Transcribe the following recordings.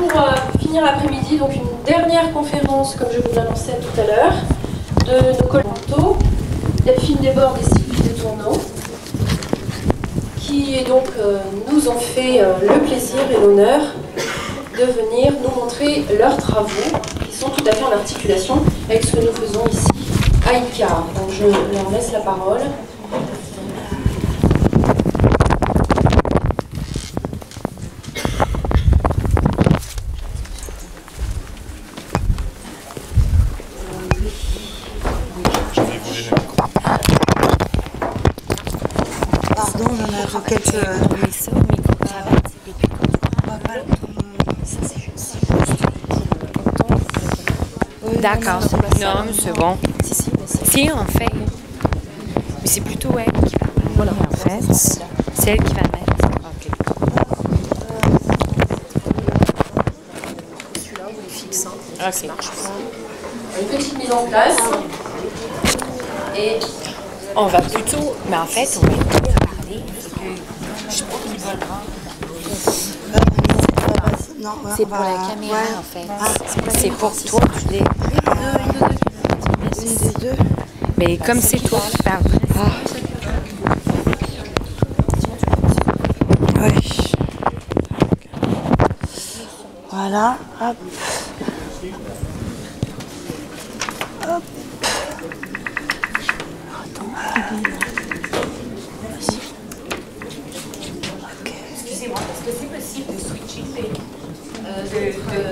pour finir l'après-midi, donc une dernière conférence, comme je vous l'annonçais tout à l'heure, de nos collègues Delphine Desbordes et Sylvie Detourneau, qui donc nous ont fait le plaisir et l'honneur de venir nous montrer leurs travaux, qui sont tout à fait en articulation avec ce que nous faisons ici à ICAR. Donc je leur laisse la parole. Pardon, on en a quelques... D'accord. Non, mais c'est bon. Si, en fait. Mais c'est plutôt elle qui va mettre. Voilà, en fait. C'est elle qui va mettre. OK. Celui-là, vous le fixez. OK. Ça marche pas. Une petite mise en place. Et On va plutôt... Mais en fait, on va plutôt parler. Je sais pas qui va le rendre. C'est pour la caméra, en fait. C'est pour toi. Une des deux. Mais comme c'est toi qui parles. Oui. Voilà. Hop. Hop. Excusez-moi, est-ce que c'est possible de switcher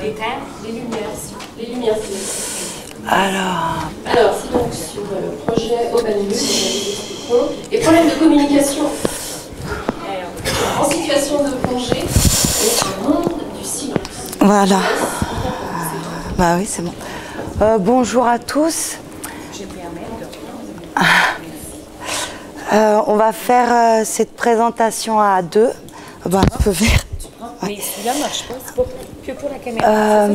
d'éteindre les lumières. Les lumières, Alors, c'est donc sur le projet OpenBull, les problèmes de communication en situation de plongée et un monde du silence. voilà. Bah oui, c'est bon. Bonjour à tous. On va faire cette présentation à deux. Bah, un peu vert. Mais celui-là ne marche pas, c'est pas que pour la caméra.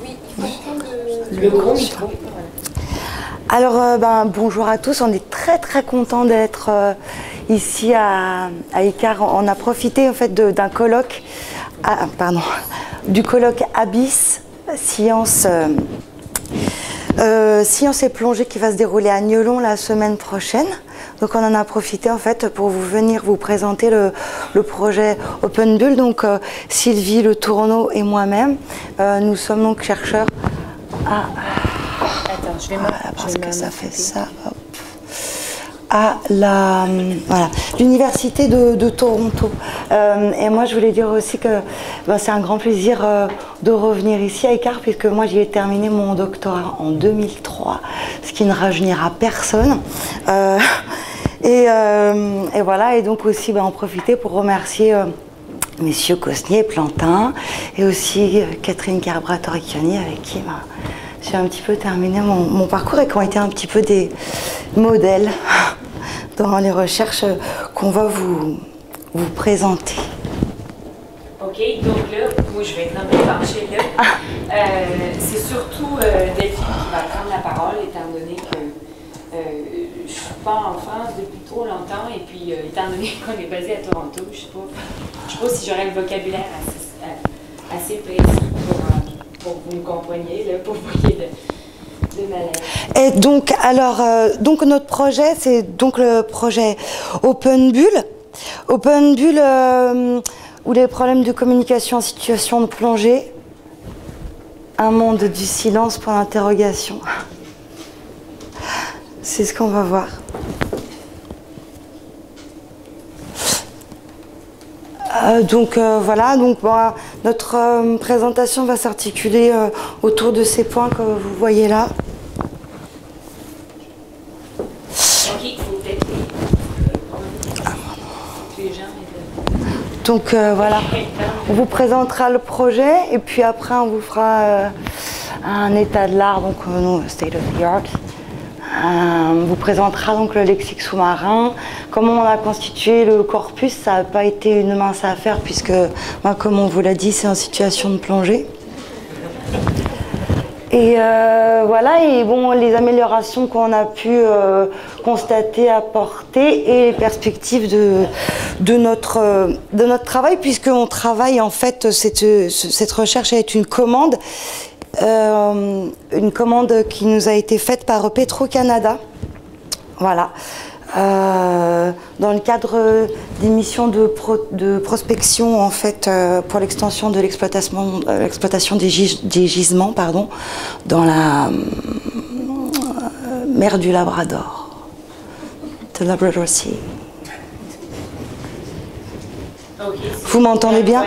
Oui, il faut prendre Le gros micro. Alors, bonjour à tous. On est très très content d'être ici à ICAR. On a profité en fait d'un colloque, du colloque Abyss Science et plongée qui va se dérouler à Niolon la semaine prochaine. Donc on en a profité en fait pour venir vous présenter le projet OpenBull. Donc Sylvie Le Tourneau et moi-même, nous sommes donc chercheurs à... Attends, je vais parce que ça fait ça. Hop. À l'université de Toronto. Et moi je voulais dire aussi que c'est un grand plaisir de revenir ici à ICAR, puisque moi j'y ai terminé mon doctorat en 2003, ce qui ne rajeunira personne. Et voilà, et donc aussi en profiter pour remercier messieurs Cosnier et Plantin, et aussi Catherine Carbrator-Iccioni, avec qui j'ai un petit peu terminé mon parcours et qui ont été un petit peu des modèles dans les recherches qu'on va vous présenter. OK, donc là, moi je vais être un peu penchée là. C'est surtout Delphine qui va prendre la parole, étant donné que je ne suis pas en France depuis trop longtemps, et puis étant donné qu'on est basé à Toronto, je sais pas si j'aurai le vocabulaire assez précis pour que vous me compreniez, là, pour vous qu'il y ait de malaise. Et donc, donc notre projet, c'est donc le projet OpenBull. OpenBull, où les problèmes de communication en situation de plongée, un monde du silence pour l'interrogation. C'est ce qu'on va voir. Voilà, notre présentation va s'articuler autour de ces points que vous voyez là. OK, il faut peut-être les gens. Donc voilà, on vous présentera le projet et puis après on vous fera un état de l'art, donc nous, state of the art. On vous présentera donc le lexique sous-marin, comment on a constitué le corpus. Ça n'a pas été une mince affaire puisque, comme on vous l'a dit, c'est en situation de plongée. Et voilà, et bon, les améliorations qu'on a pu constater, apporter, et les perspectives de notre travail, puisqu'on travaille en fait, cette recherche est une commande qui nous a été faite par Petro-Canada. Voilà. Dans le cadre des missions de prospection en fait, pour l'extension de l'exploitation des gisements dans la mer du Labrador, de Labrador Sea. Okay, vous m'entendez bien?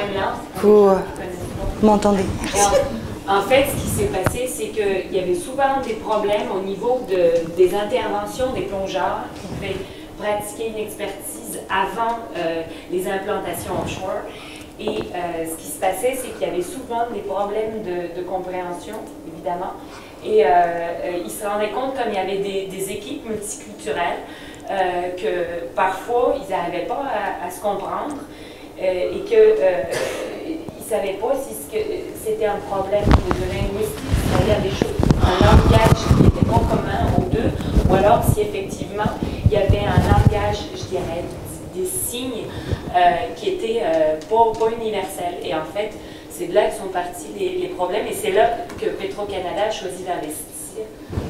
Vous m'entendez? En fait, ce qui s'est passé, c'est qu'il y avait souvent des problèmes au niveau des interventions des plongeurs qui pouvaient pratiquer une expertise avant les implantations offshore. Et ce qui se passait, c'est qu'il y avait souvent des problèmes de compréhension, évidemment. Et ils se rendaient compte, comme il y avait des équipes multiculturelles, que parfois, ils n'arrivaient pas à se comprendre et qu'ils ne savaient pas si c'était un problème de linguistique, c'est-à-dire des choses, un langage qui n'était pas commun aux deux, ou alors si effectivement il y avait un langage, je dirais, des signes qui n'était pas universel. Et en fait, c'est de là que sont partis les problèmes, et c'est là que Petro-Canada a choisi d'investir.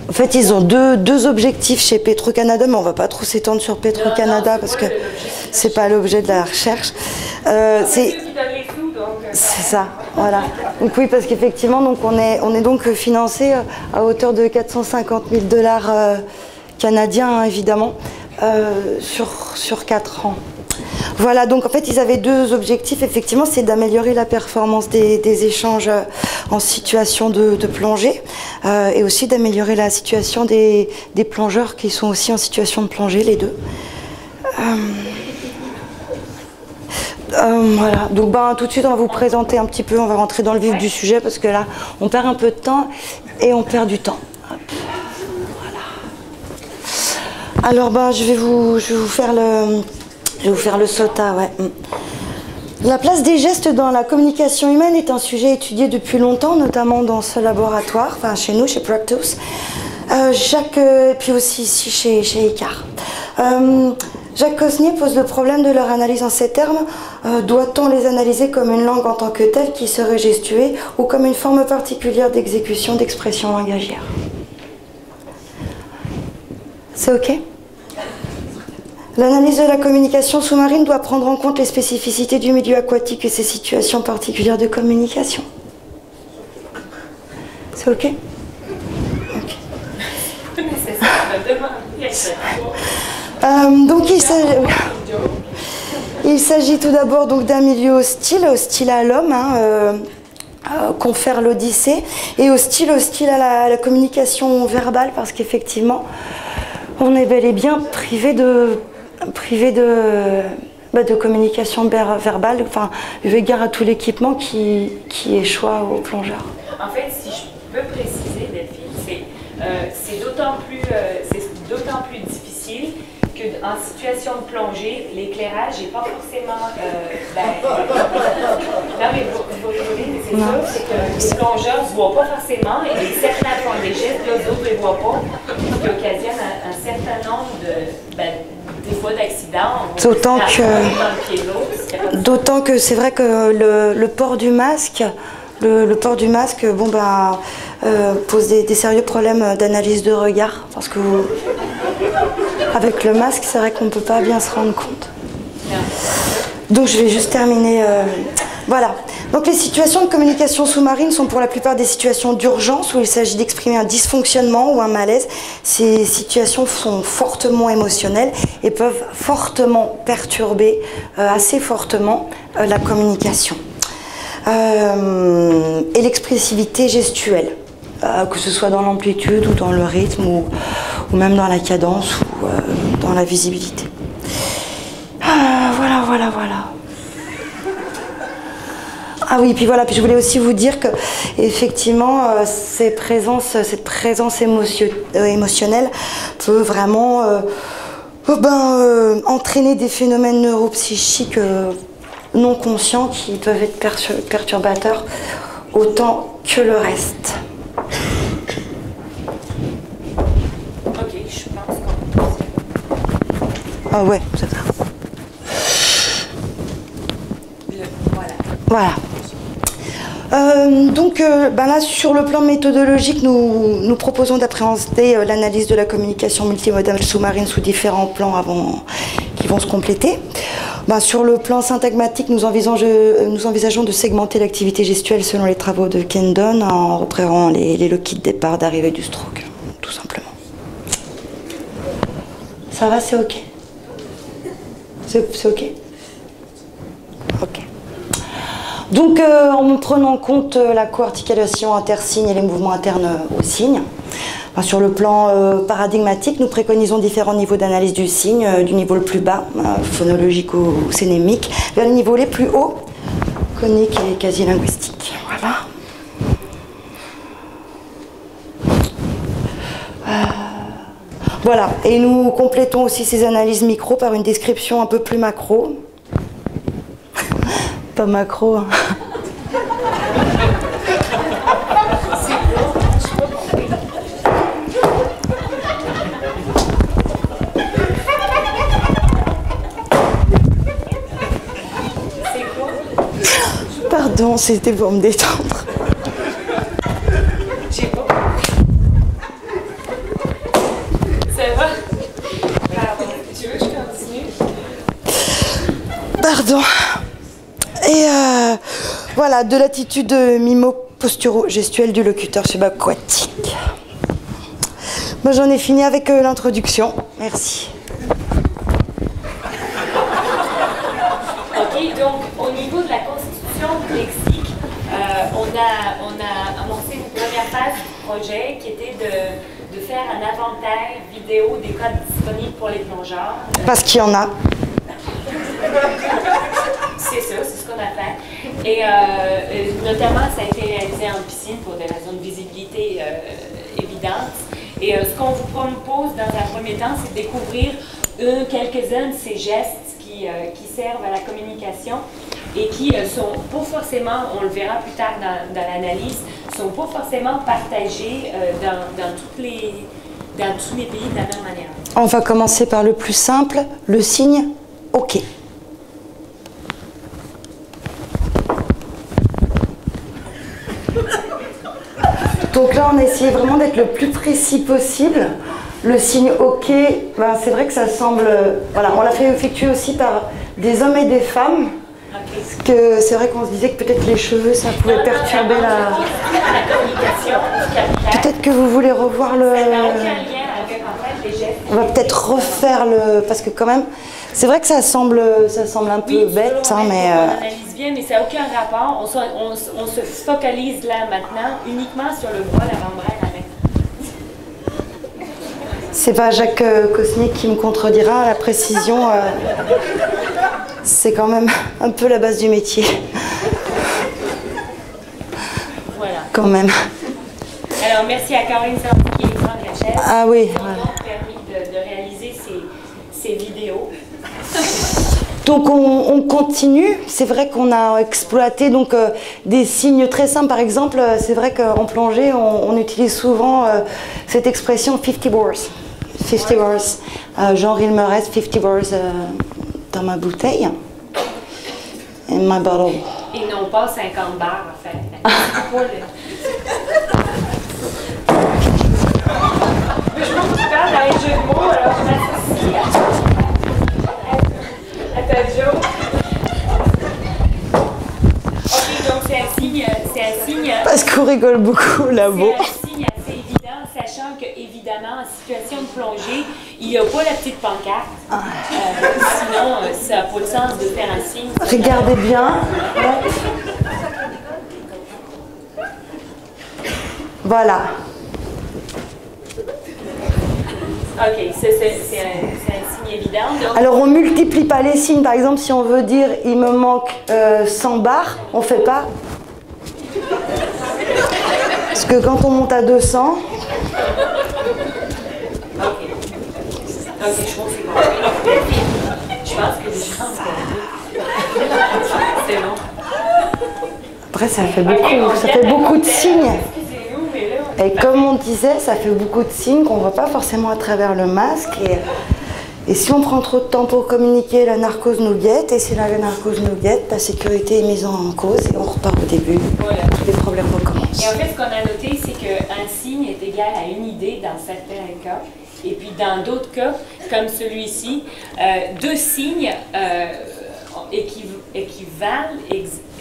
En fait, ils ont deux objectifs chez Petro-Canada, mais on ne va pas trop s'étendre sur Petro-Canada parce que c'est pas l'objet de la recherche. C'est ça, voilà. Donc oui, parce qu'effectivement, donc on est donc financé à hauteur de 450 000 $ canadiens, hein, évidemment, sur 4 ans. Voilà, donc en fait, ils avaient deux objectifs, effectivement, c'est d'améliorer la performance des échanges en situation de plongée et aussi d'améliorer la situation des plongeurs qui sont aussi en situation de plongée, les deux. Voilà, donc tout de suite on va vous présenter un petit peu, on va rentrer dans le vif du sujet parce que là on perd un peu de temps et on perd du temps. Hop. Voilà. Alors je vais vous faire le SOTA, ouais. La place des gestes dans la communication humaine est un sujet étudié depuis longtemps, notamment dans ce laboratoire, enfin chez nous, chez Practus, puis aussi ici chez ICAR. Jacques Cosnier pose le problème de leur analyse en ces termes. Doit-on les analyser comme une langue en tant que telle qui serait gestuée ou comme une forme particulière d'exécution d'expression langagière? C'est OK? L'analyse de la communication sous-marine doit prendre en compte les spécificités du milieu aquatique et ses situations particulières de communication. C'est OK? OK. Donc il s'agit tout d'abord d'un milieu hostile à l'homme, confère l'Odyssée, et hostile à la communication verbale, parce qu'effectivement on est bel et bien privé de communication verbale, enfin eu égard à tout l'équipement qui échoue aux plongeurs. En fait, si je peux préciser, Delphine, c'est d'autant plus difficile qu'en situation de plongée, l'éclairage n'est pas forcément... non, mais vous rigolez, mais c'est ça, c'est que les plongeurs ne se voient pas forcément, et certains font des gestes, d'autres ne les voient pas, ce qui occasionne un certain nombre des fois d'accidents. D'autant que c'est vrai que le port du masque... Le port du masque, pose des sérieux problèmes d'analyse de regard, parce que avec le masque, c'est vrai qu'on ne peut pas bien se rendre compte. Donc je vais juste terminer. Voilà. Donc les situations de communication sous-marine sont pour la plupart des situations d'urgence où il s'agit d'exprimer un dysfonctionnement ou un malaise. Ces situations sont fortement émotionnelles et peuvent fortement perturber, assez fortement, la communication. Et l'expressivité gestuelle, que ce soit dans l'amplitude ou dans le rythme ou même dans la cadence ou dans la visibilité. Voilà. Ah oui, puis voilà, puis je voulais aussi vous dire que effectivement cette présence émotionnelle peut vraiment entraîner des phénomènes neuropsychiques non conscients qui peuvent être perturbateurs autant que le reste. je pense qu'on peut. Ah ouais, c'est ça. Voilà. Voilà. Ben là, sur le plan méthodologique, nous proposons d'appréhender l'analyse de la communication multimodale sous-marine sous différents plans qui vont se compléter. Ben, sur le plan syntagmatique, nous envisageons de segmenter l'activité gestuelle selon les travaux de Kendon en repérant les loquets de départ, d'arrivée du stroke, tout simplement. Ça va, c'est OK? C'est OK? OK. Donc, en prenant en compte la coarticulation intersigne et les mouvements internes aux signes, sur le plan paradigmatique, nous préconisons différents niveaux d'analyse du signe, du niveau le plus bas, phonologique ou sénémique, vers les niveaux les plus hauts, coniques et quasi-linguistiques. Voilà. Voilà, et nous complétons aussi ces analyses micro par une description un peu plus macro. Pas macro. Hein. Pardon, c'était pour me détendre. J'ai pas. Ça va? Pardon. Tu veux que je continue? Pardon. Et voilà, de l'attitude mimo-posturo-gestuelle du locuteur subaquatique. Moi, j'en ai fini avec l'introduction. Merci. OK, donc au niveau de la constitution lexique, on a amorcé une première phase du projet qui était de faire un inventaire vidéo des codes disponibles pour les plongeurs. Parce qu'il y en a. C'est ça, c'est ce qu'on a fait. Et notamment, ça a été réalisé en piscine pour des raisons de visibilité évidentes. Et ce qu'on vous propose dans un premier temps, c'est de découvrir quelques-uns de ces gestes qui servent à la communication et qui sont pas forcément, on le verra plus tard dans l'analyse, sont pas forcément partagés dans tous les pays de la même manière. On va commencer par le plus simple, le signe OK. Donc là, on a essayé vraiment d'être le plus précis possible. Le signe OK, ben, c'est vrai que ça semble... Voilà, on l'a fait effectuer aussi par des hommes et des femmes. Okay. Parce que c'est vrai qu'on se disait que peut-être les cheveux, ça pouvait perturber la communication. Peut-être que vous voulez revoir le... Ça n'a aucun lien avec en fait les gestes. On va peut-être refaire le... Parce que quand même, c'est vrai que ça semble un peu bête, hein, mais... On analyse bien, mais ça n'a aucun rapport. On se focalise là maintenant uniquement sur le bras, l'avant-bras et la main. C'est pas Jacques Cosnic qui me contredira, la précision, c'est quand même un peu la base du métier. Voilà. Quand même. Alors, merci à Caroline Santi et Alexandre Lachesse. Ah oui. Qui m'ont permis de réaliser ces vidéos. Donc on continue. C'est vrai qu'on a exploité donc, des signes très simples. Par exemple, c'est vrai qu'en plongée, on utilise souvent cette expression 50 bars. 50 bars. Genre, il me reste 50 bars dans ma bouteille. In my bottle. Et non pas 50 bars, en fait. Je pense que tu parles dans les jeux de mots, alors je m'associe à ta joke. Ok, donc c'est un signe. Parce qu'on rigole beaucoup là-bas. C'est un signe assez évident, sachant que évidemment en situation de plongée, il n'y a pas la petite pancarte. Sinon, ça n'a pas de sens de faire un signe. Regardez bien. Voilà. Ok, c'est un signe évident. Donc... Alors on multiplie pas les signes. Par exemple, si on veut dire il me manque 100 barres, on fait pas. Parce que quand on monte à 200... Ok, je pense que c'est bon. Je pense que les gens c'est bon. Après, ça fait beaucoup, ça fait beaucoup de signes. Excusez-nous, mais là, Et comme on disait, ça fait beaucoup de signes qu'on ne voit pas forcément à travers le masque. Et si on prend trop de temps pour communiquer, la narcose nous guette. Et si la narcose nous guette, la sécurité est mise en cause et on repart au début. Voilà. Tous les problèmes recommencent. Et en fait, ce qu'on a noté, c'est qu'un signe est égal à une idée dans certains cas. Et puis dans d'autres cas, comme celui-ci, deux signes équivalent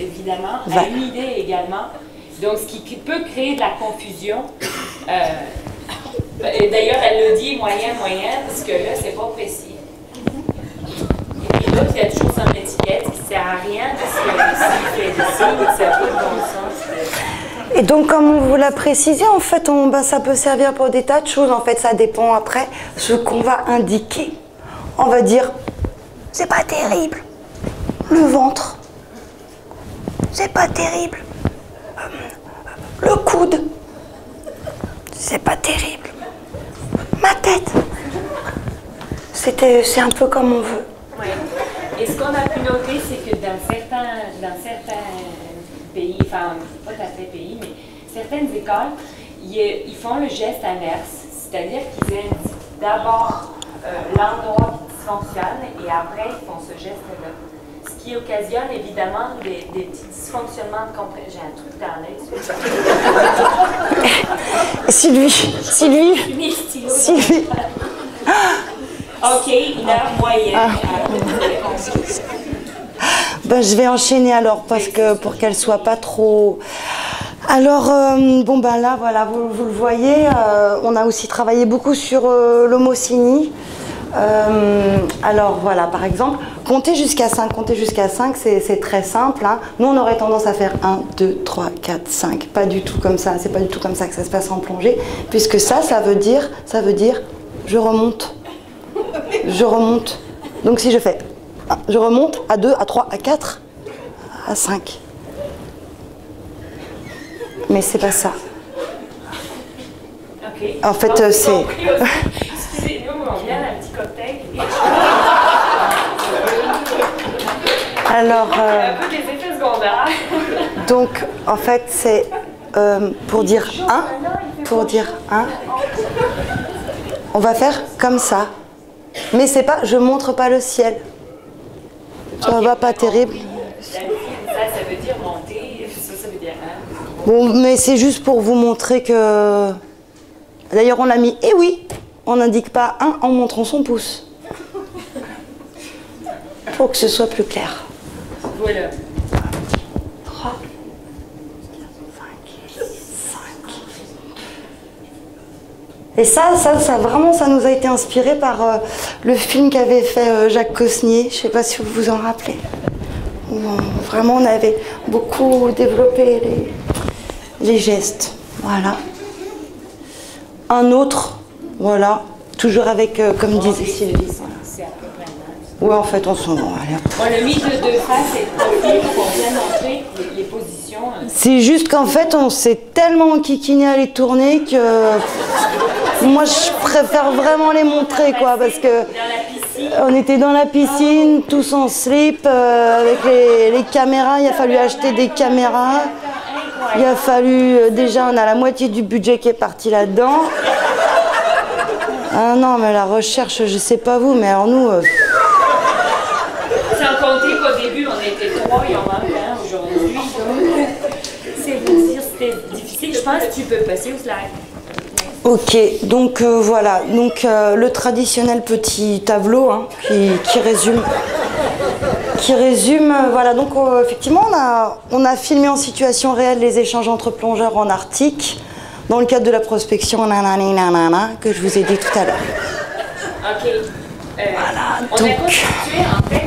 évidemment à une idée également. Donc, ce qui peut créer de la confusion. Et d'ailleurs, elle le dit moyen, parce que là, c'est pas précis. Et puis l'autre, il y a toujours son étiquette qui ne sert à rien, parce que s'il fait des signes, ça n'a pas de bon sens. Et donc, comme on vous l'a précisé, en fait, ça peut servir pour des tas de choses. En fait, ça dépend après ce qu'on va indiquer. On va dire, c'est pas terrible. Le ventre, c'est pas terrible. Le coude, c'est pas terrible. Ma tête, c'est un peu comme on veut. Ouais. Et ce qu'on a pu noter, c'est que dans certains pays, enfin, pas tout à fait pays, mais certaines écoles, ils font le geste inverse, c'est-à-dire qu'ils indiquent d'abord l'endroit qui dysfonctionne et après ils font ce geste-là. Ce qui occasionne évidemment des petits dysfonctionnements de compréhension. J'ai un truc dans l'œil. Sylvie. Ok, une heure moyenne. Ben, je vais enchaîner alors pour qu'elle soit pas trop. Alors, bon ben là, voilà, vous le voyez, on a aussi travaillé beaucoup sur l'homocynie. Alors voilà, par exemple, compter jusqu'à 5. Compter jusqu'à 5, c'est très simple. Hein. Nous, on aurait tendance à faire 1, 2, 3, 4, 5. Pas du tout comme ça. C'est pas du tout comme ça que ça se passe en plongée. Puisque ça veut dire, je remonte. Je remonte. Donc si je fais 1, je remonte à 2, à 3, à 4, à 5. Mais c'est pas ça. Okay. En fait, c'est... Excusez-nous, on vient d'un petit cocktail. Alors... un peu des effets secondaires. Donc, en fait, c'est pour dire 1, on va faire comme ça. Mais c'est pas, je montre pas le ciel. Ça va pas terrible. Ça veut dire monter, ça veut dire 1. Bon, mais c'est juste pour vous montrer que... D'ailleurs, on l'a mis, et oui, on n'indique pas 1 en montrant son pouce. Pour que ce soit plus clair. Voilà. 3, 5. Et ça vraiment, ça nous a été inspiré par le film qu'avait fait Jacques Cosnier. Je ne sais pas si vous vous en rappelez. Vraiment, on avait beaucoup développé les gestes. Voilà. Un autre, voilà. Toujours avec, comme disait Sylvie. C'est à peu près là. Oui, en fait, on s'en va. On a mis de face et de profil pour bien montrer les positions. C'est juste qu'en fait, on s'est tellement enquiquiné à les tourner que moi, je préfère vraiment les montrer, quoi, parce que on était dans la piscine, tous en slip, avec les caméras. Il a fallu acheter des caméras. Il a fallu, déjà, on a la moitié du budget qui est parti là-dedans. Ah non, mais la recherche, je sais pas vous, mais alors nous... Sans compter qu'au début, on était 3, il y en manque un aujourd'hui. C'est vous dire, c'était difficile. Je pense que tu peux passer au slide. Ok, donc voilà, donc le traditionnel petit tableau hein, qui résume. Voilà, donc effectivement, on a filmé en situation réelle les échanges entre plongeurs en Arctique, dans le cadre de la prospection nanana, que je vous ai dit tout à l'heure. Ok. Voilà, on a constitué en fait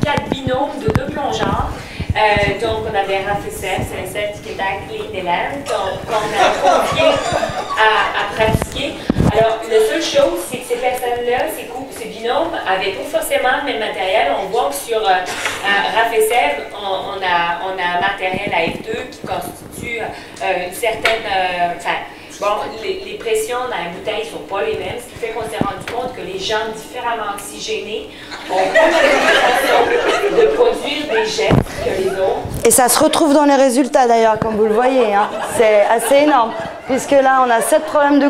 4 binômes de 2 plongeurs. Donc, on avait Raphaël, c'est le seul qui était à Clean Elan, qu'on a confié à pratiquer. Alors, la seule chose, c'est que ces personnes-là, ces binômes, n'avaient pas forcément le même matériel. On voit que sur Raphaël, on a un matériel à F2 qui constitue une certaine. Bon, les pressions dans la bouteille ne sont pas les mêmes, ce qui fait qu'on s'est rendu compte que les gens différemment oxygénés ont plus de produire des gestes que les autres. Et ça se retrouve dans les résultats d'ailleurs, comme vous le voyez. Hein. C'est assez énorme. Puisque là, on a 7 problèmes de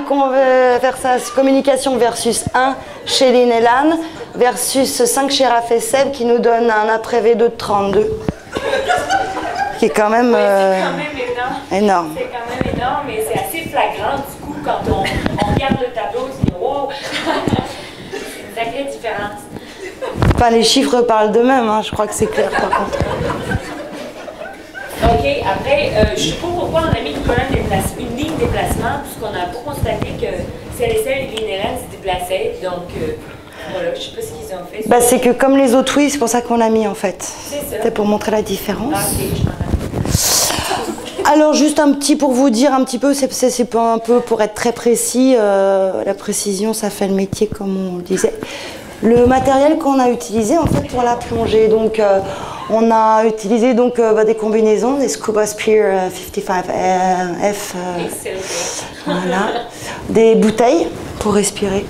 communication versus 1 chez Lynn et Lan, versus 5 chez Raph et Seb, qui nous donne un après V2 de 32. Qui est quand même, énorme. C'est quand même énorme, mais c'est assez flagrant du coup quand on regarde le tableau, on se dit wow, c'est une sacrée différence. Enfin, les chiffres parlent d'eux-mêmes, hein, je crois que c'est clair par contre. Ok, après, je ne sais pas pourquoi on a mis une ligne de déplacement, puisqu'on a constaté que celles et celles, les lignes se déplaçaient, donc voilà, je ne sais pas ce qu'ils ont fait. Bah, c'est que comme les autres, oui, c'est pour ça qu'on l'a mis en fait. C'est ça. C'était pour montrer la différence. Ah, ok, je m'en rappelle. Alors juste un petit pour vous dire un petit peu, c'est un peu pour être très précis, la précision ça fait le métier comme on le disait. Le matériel qu'on a utilisé en fait pour la plongée, donc on a utilisé donc des combinaisons, des Scuba Spear 55F, voilà, des bouteilles pour respirer.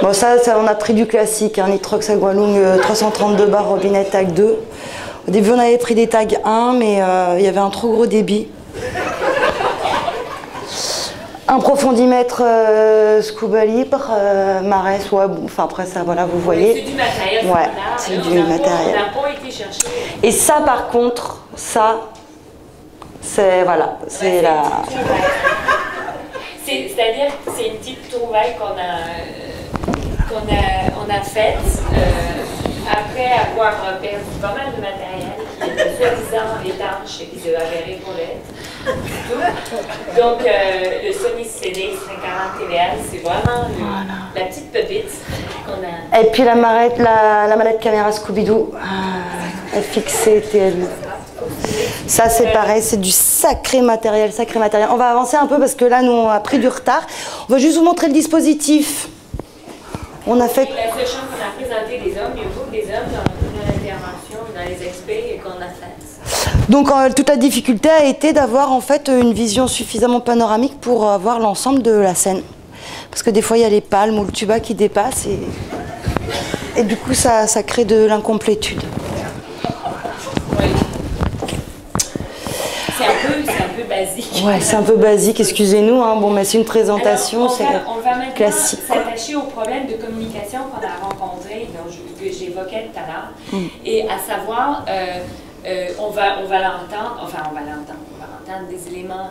Bon ça on a pris du classique, hein, Nitrox Aqualung 332 bar robinet tag 2. Au début on avait pris des tags 1 mais il y avait un trop gros débit. Un profondimètre scuba libre, Marès, ouais, enfin après ça, voilà, vous voyez. C'est du matériel. Ouais, c'est du matériel. On n'a pas été chercher. Et ça, par contre, ça, c'est, voilà, c'est la... C'est-à-dire que c'est une petite trouvaille qu'on a faite après avoir perdu pas mal de matériel qui était soi-disant étanche et qui devait avérer pour l'être. Donc, le Sony CD 540 TVL, c'est vraiment la petite pépite qu'on a. Et puis la manette caméra Scooby-Doo, FXC TLU. Ça, c'est pareil, c'est du sacré matériel, sacré matériel. On va avancer un peu parce que là, nous, on a pris du retard. On va juste vous montrer le dispositif. On a fait... La seule chose qu'on a présenté des hommes, il y a beaucoup des hommes dans l'intervention, dans les experts qu'on a fait. Donc toute la difficulté a été d'avoir en fait une vision suffisamment panoramique pour avoir l'ensemble de la scène. Parce que des fois il y a les palmes ou le tuba qui dépassent et du coup ça crée de l'incomplétude. Oui. C'est un peu basique. Ouais, c'est un peu basique, excusez-nous, hein. Bon, mais c'est une présentation, c'est on va maintenant classique. s'attacher au problème de communication qu'on a rencontré, que j'évoquais tout à l'heure, et à savoir, on va entendre des éléments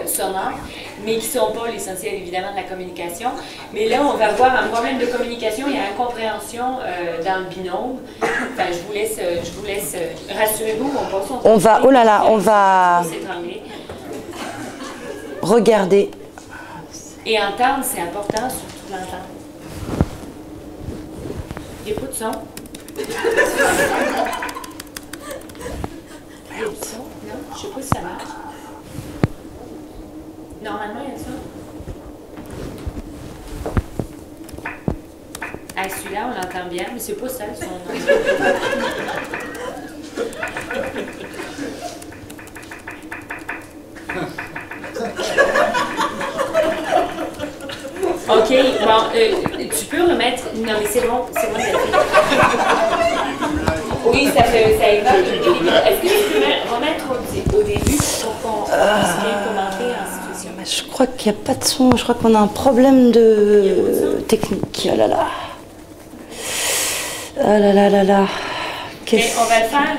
sonores, mais qui ne sont pas l'essentiel évidemment de la communication. Mais là, on va voir un problème de communication et incompréhension dans le binôme. Enfin, je vous laisse rassurez-vous, on passe. On va, oh là là, on va regarder. Et entendre, c'est important, surtout l'entendre. Il n'y a pas de son. Il y a du son? Non? Je ne sais pas si ça marche. Normalement, il y a du son. Ah, celui-là, on l'entend bien, mais c'est pas ça le son. Ok, bon, tu peux remettre. Non, mais c'est bon, Oui, ça évoque le début. Est-ce que tu peux remettre au début pour qu'on puisse bien commenter en situation? Je crois qu'il n'y a pas de son, je crois qu'on a un problème de technique. Oh là là. Oh là là là là. Mais on va le faire,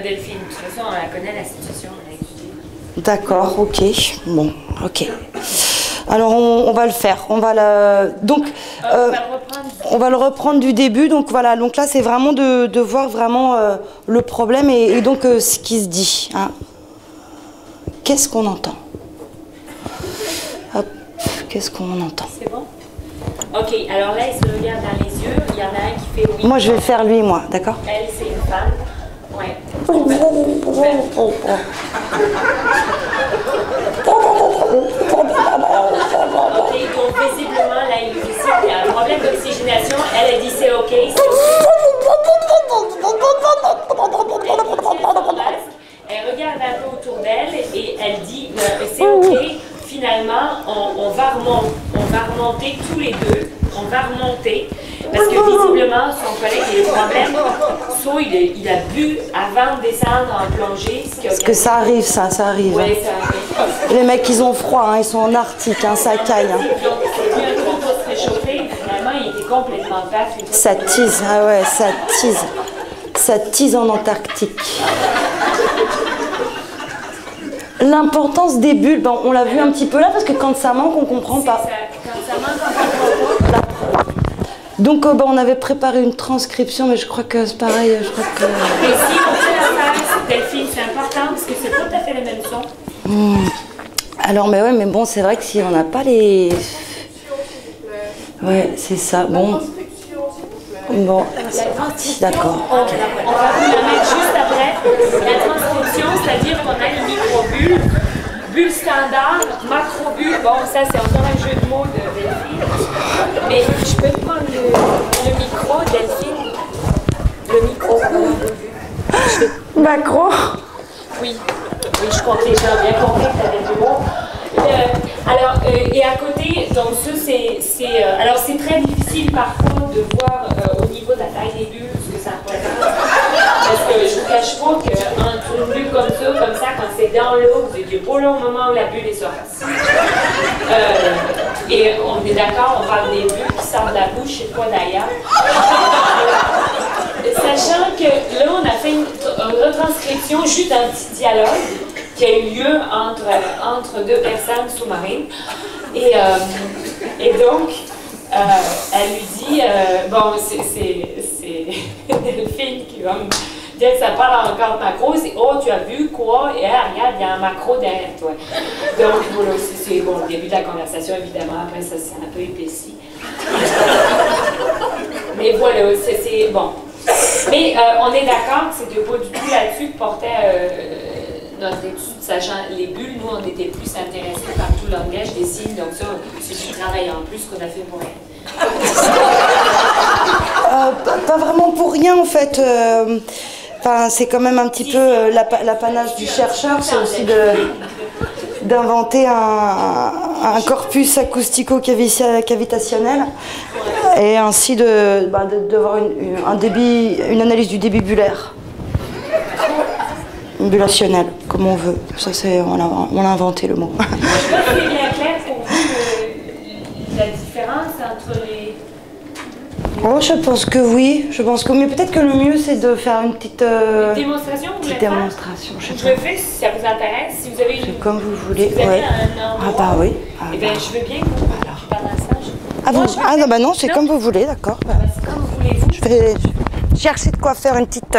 Delphine. De toute façon, on la connaît la situation, on l'a étudiée. D'accord, ok. Bon, ok. Alors on va le faire. On va on va le reprendre du début. Donc voilà. Donc là c'est vraiment de voir vraiment le problème et donc ce qui se dit. Hein. Qu'est-ce qu'on entend? Hop. Qu'est-ce qu'on entend? C'est bon? Ok. Alors là, il se regarde dans les yeux. Il y en a un qui fait oui. Moi je vais faire lui, moi. D'accord? Elle, c'est une femme. Ouais. Ok, donc visiblement, là, il y a un problème d'oxygénation. Elle a dit c'est ok. Elle regarde un peu autour d'elle et elle dit c'est ok. va remonter tous les deux. On va remonter. Parce que visiblement, son collègue a eu des problèmes. Soit il a bu avant de descendre en plongée. Parce que ça arrive, ça arrive. Oui, ça arrive. Les mecs, ils ont froid, hein, ils sont en Arctique, hein, ça caille. Hein. Donc, c'est un coup pour se réchauffer. Finalement, il était complètement paf. Ça tease, ah ouais, ça tease. Ça tease en Antarctique. L'importance des bulles, ben, on l'a vu un petit peu là, parce que quand ça manque, on comprend pas. Quand ça manque, on comprend pas. Donc ben, on avait préparé une transcription, mais je crois que c'est pareil, je crois que... Mais si on fait l'affaire, Delphine, c'est important, parce que c'est pas tout à fait le même son. Alors, mais ouais, mais bon, c'est vrai que si on n'a pas les... Ouais, c'est ça, bon... Bon, c'est parti, d'accord. On va vous la mettre juste après. La transcription, c'est-à-dire qu'on a les micro-bulles, bulles standard, macro-bulles. Bon, ça, c'est encore un jeu de mots de Delphine. Mais je peux prendre le micro, Delphine. Le micro. Macro. Oui. Oui, je compte les gens bien compris que tu avais du mot. Alors, et à côté, donc ça, alors c'est très difficile parfois de voir au niveau de la taille des bulles ce que ça représente. Parce que je ne vous cache pas qu'entre une bulle comme ça, quand c'est dans l'eau, vous n'êtes pas là au moment où la bulle est sortie. Et on est d'accord, on parle des bulles qui sortent de la bouche et pas d'ailleurs. Sachant que là, on a fait une retranscription juste d'un petit dialogue qui a eu lieu entre deux personnes sous-marines. Et donc, elle lui dit, bon, c'est Delphine qui va me dire que ça parle encore de macro, c'est oh, tu as vu quoi? Et regarde, il y a un macro derrière toi. Donc, voilà, c'est bon, le début de la conversation, évidemment, après ça, c'est un peu épaissi. Mais voilà, c'est bon. Mais on est d'accord que c'était pas du tout là-dessus que portait notre étude, sachant les bulles, nous, on était plus intéressés par tout le langage des signes, donc ça, c'est du travail en plus qu'on a fait pour elle. Pas vraiment pour rien, en fait. Enfin, c'est quand même un petit peu l'apanage du chercheur, c'est aussi d'inventer un corpus acoustico-cavitationnel et ainsi d'avoir une analyse du débit bullaire. Bullationnel, comme on veut. Ça, on a inventé le mot. C'est bien clair pour vous la différence entre les... Oh, je pense que oui. Mais peut-être que le mieux, c'est de faire une petite démonstration. Démonstration. Je le fais si ça vous intéresse. Si vous avez comme vous voulez. Si vous avez ouais. un endroit, bah oui. Eh bien, je veux bien que vous parlez ça. Non, bah non, c'est comme vous voulez, d'accord. C'est comme vous voulez. Je vais chercher de quoi faire une petite...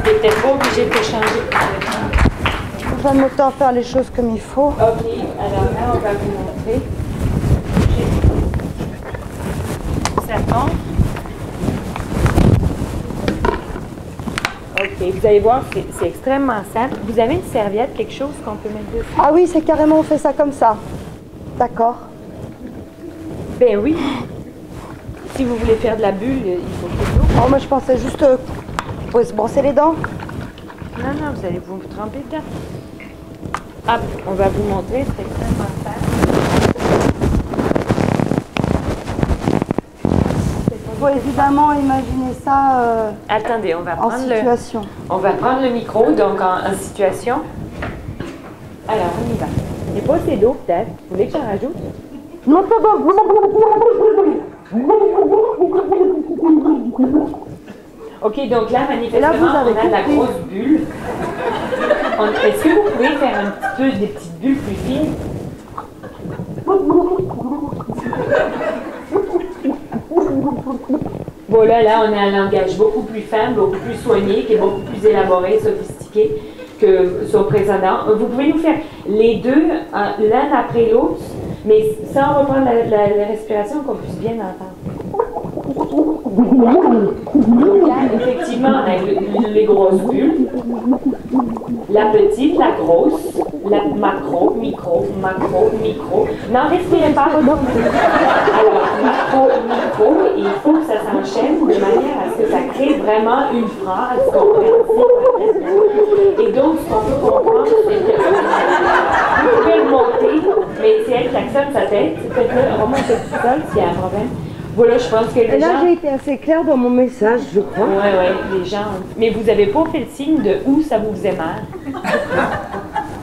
Peut-être pas obligé de te changer. On va me temps faire les choses comme il faut. Ok, alors là, on va vous montrer. Ça tombe. Ok, vous allez voir, c'est extrêmement simple. Vous avez une serviette, quelque chose qu'on peut mettre dessus? Ah oui, c'est carrément, on fait ça comme ça. D'accord. Ben oui. Si vous voulez faire de la bulle, il faut que l'eau. Oh, moi je pensais juste pour se brosser les dents. Non, non, vous allez vous tremper dedans. Hop, on va vous montrer, c'est extrêmement simple. faut évidemment imaginer ça Attendez, on va prendre en situation. On va prendre le micro, donc en situation. Alors, on y va. Les possés d'eau, peut-être. Vous voulez que j'en rajoute? Non, ça va. OK, donc là, manifestement, là, vous avez on a de la compris. grosse bulle. Est-ce que vous pouvez faire un petit peu des petites bulles plus fines? Bon, là, on a un langage beaucoup plus fin, beaucoup plus soigné, qui est beaucoup plus élaboré, sophistiqué que son précédent. Vous pouvez nous faire les deux, l'un après l'autre, mais sans reprendre la respiration, qu'on puisse bien entendre. Donc là, effectivement, on a les grosses bulles, la petite, la grosse, la macro, micro, macro, micro. Non, respirez pas. Alors, macro, micro, et il faut que ça s'enchaîne de manière à ce que ça crée vraiment une phrase compréhensible. Et donc, ce qu'on peut comprendre, c'est que vous pouvez le monter, mais c'est elle qui actionne sa tête. Faites-le remonter tout seul s'il y a un problème. Voilà, je pense que les Et là, gens... j'ai été assez claire dans mon message, je crois. Oui, les gens... Mais vous n'avez pas fait le signe de où ça vous faisait mal?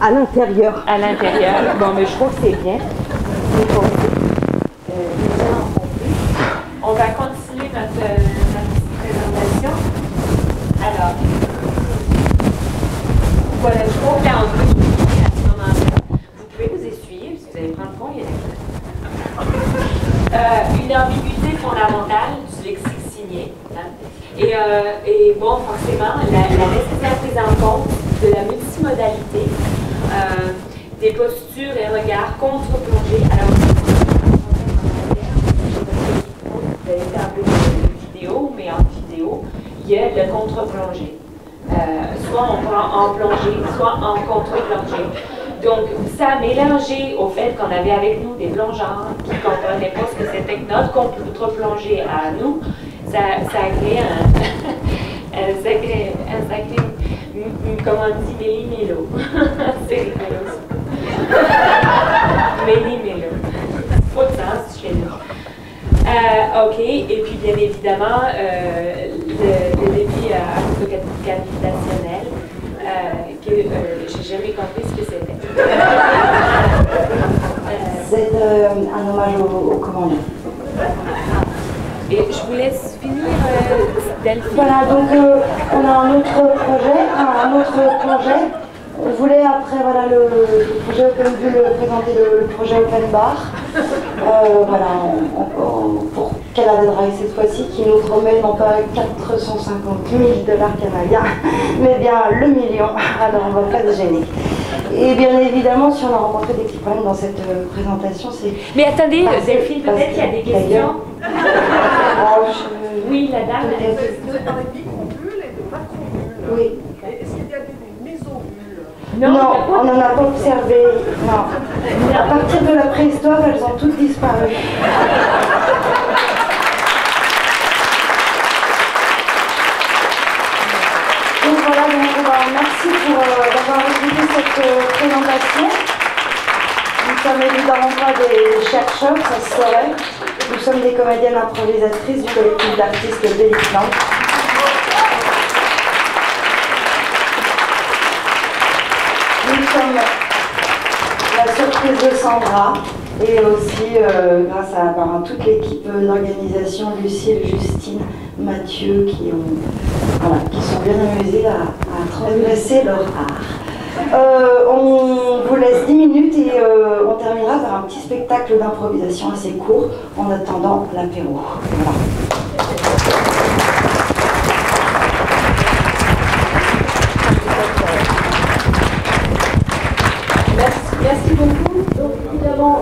À l'intérieur. À l'intérieur. Bon, mais je crois que c'est bien. Les gens ont compris. On va continuer notre petite présentation. Alors, voilà, je crois que là, on peut finir à ce moment-là. Vous pouvez nous essuyer, si vous allez prendre fond, il y a une ambiguïté fondamentale du lexique signé. Hein? Et bon, forcément, la nécessaire prise en compte de la multimodalité, des postures et regards contre-plongés. Alors, vous avez fait un peu de vidéo, mais en vidéo, il y a le contre-plongé. Soit en plongée, soit en contre-plongée. Donc, ça a mélangé au fait qu'on avait avec nous des plongeurs qui ne comprenaient pas ce que c'était que notre contre-plongée à nous. Ça a créé un sacré, comment on dit, méli-mélo. C'est rigolo ça. Méli-mélo. Pas de sens chez nous. OK, et puis bien évidemment, le défi gravitationnel, que j'ai jamais compris ce que c'était. C'est un hommage au commandant. Et je vous laisse finir, Delphine. Voilà, donc on a un autre projet. On voulait après voilà, le projet Open Bull présenter le projet Open Bar. Voilà, pour Canada Dry cette fois-ci, qui nous promet non pas 450 000 $ canadiens, mais bien le million. Alors on va pas se gêner. Et bien évidemment, si on a rencontré des petits problèmes dans cette présentation, c'est... Mais attendez, Delphine, peut-être qu'il y a des questions. Oui, la dame. Vous avez parlé de microbules et de macrobules. Oui. Est-ce qu'il y a des mésobulles? Non, on n'en a pas observé. Non. À partir de la préhistoire, elles ont toutes disparu. Donc voilà, merci d'avoir écouté cette présentation. Nous ne sommes évidemment pas des chercheurs, ça se saurait. Nous sommes des comédiennes improvisatrices du collectif d'artistes Béliclan. Nous sommes la surprise de Sandra et aussi grâce à toute l'équipe d'organisation, Lucille, Justine, Mathieu, qui sont bien amusés à transgresser leur art. On vous laisse 10 minutes et on terminera par un petit spectacle d'improvisation assez court en attendant l'apéro. Voilà. Merci beaucoup. Donc évidemment,